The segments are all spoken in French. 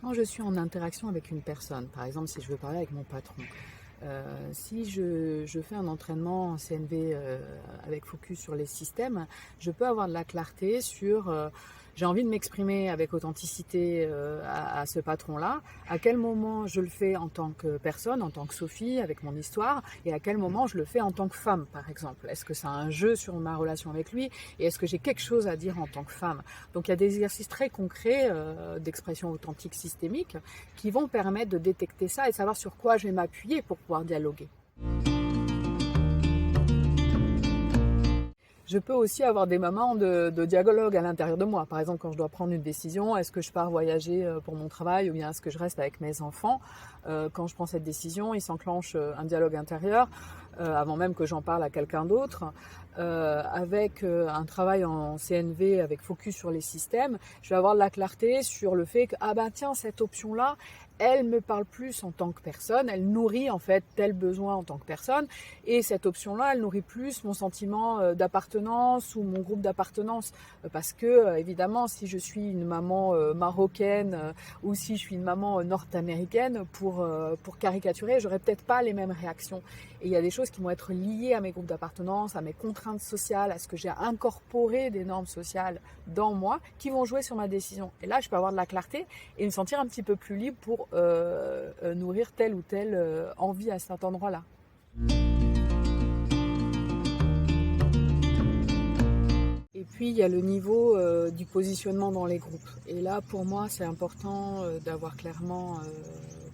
Quand je suis en interaction avec une personne, par exemple si je veux parler avec mon patron, si je fais un entraînement en CNV avec focus sur les systèmes, je peux avoir de la clarté sur j'ai envie de m'exprimer avec authenticité à ce patron-là, à quel moment je le fais en tant que personne, en tant que Sophie, avec mon histoire, et à quel moment je le fais en tant que femme, par exemple. Est-ce que c'est un jeu sur ma relation avec lui, et est-ce que j'ai quelque chose à dire en tant que femme? Donc il y a des exercices très concrets d'expression authentique systémique qui vont permettre de détecter ça et de savoir sur quoi je vais m'appuyer pour pouvoir dialoguer. Je peux aussi avoir des moments de dialogue à l'intérieur de moi. Par exemple, quand je dois prendre une décision, est-ce que je pars voyager pour mon travail ou bien est-ce que je reste avec mes enfants? Quand je prends cette décision, il s'enclenche un dialogue intérieur avant même que j'en parle à quelqu'un d'autre. Avec un travail en CNV avec focus sur les systèmes, je vais avoir de la clarté sur le fait que, ah ben tiens, cette option-là, elle me parle plus en tant que personne, elle nourrit en fait tel besoin en tant que personne, et cette option-là, elle nourrit plus mon sentiment d'appartenance ou mon groupe d'appartenance, parce que évidemment, si je suis une maman marocaine ou si je suis une maman nord-américaine, pour caricaturer, j'aurais peut-être pas les mêmes réactions. Et il y a des choses qui vont être liées à mes groupes d'appartenance, à mes contraintes sociales, à ce que j'ai incorporé des normes sociales dans moi, qui vont jouer sur ma décision. Et là, je peux avoir de la clarté et me sentir un petit peu plus libre pour nourrir telle ou telle envie à cet endroit-là. Et puis il y a le niveau du positionnement dans les groupes. Et là, pour moi, c'est important d'avoir clairement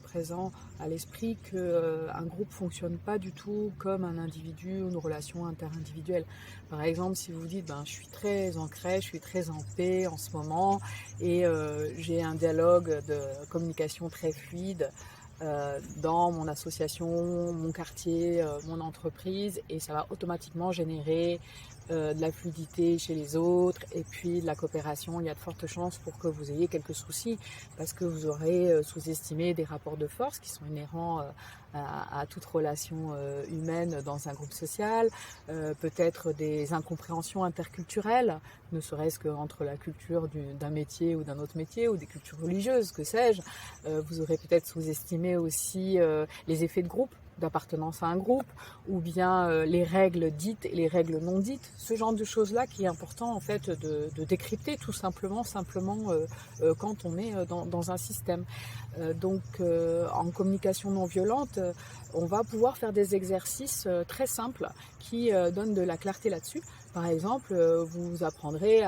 présent à l'esprit qu'un groupe ne fonctionne pas du tout comme un individu ou une relation interindividuelle. Par exemple, si vous dites je suis très ancrée, je suis très en paix en ce moment et j'ai un dialogue de communication très fluide dans mon association, mon quartier, mon entreprise, et ça va automatiquement générer de la fluidité chez les autres et puis de la coopération. Il y a de fortes chances pour que vous ayez quelques soucis parce que vous aurez sous-estimé des rapports de force qui sont inhérents à toute relation humaine dans un groupe social, peut-être des incompréhensions interculturelles, ne serait-ce qu'entre la culture d'un métier ou d'un autre métier, ou des cultures religieuses, que sais-je. Vous aurez peut-être sous-estimé aussi les effets de groupe, d'appartenance à un groupe, ou bien les règles dites et les règles non dites, ce genre de choses-là qui est important en fait de décrypter tout simplement quand on est dans un système. Donc en communication non violente, on va pouvoir faire des exercices très simples qui donnent de la clarté là-dessus. Par exemple, vous apprendrez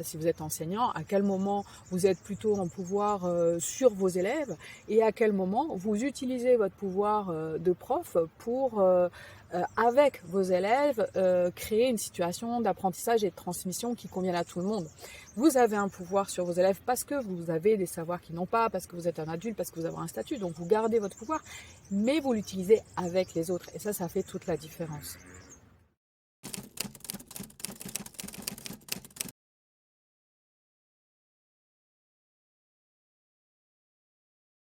si vous êtes enseignant, à quel moment vous êtes plutôt en pouvoir sur vos élèves et à quel moment vous utilisez votre pouvoir de prof pour, avec vos élèves, créer une situation d'apprentissage et de transmission qui convienne à tout le monde. Vous avez un pouvoir sur vos élèves parce que vous avez des savoirs qu'ils n'ont pas, parce que vous êtes un adulte, parce que vous avez un statut, donc vous gardez votre pouvoir, mais vous l'utilisez avec les autres. Et ça fait toute la différence.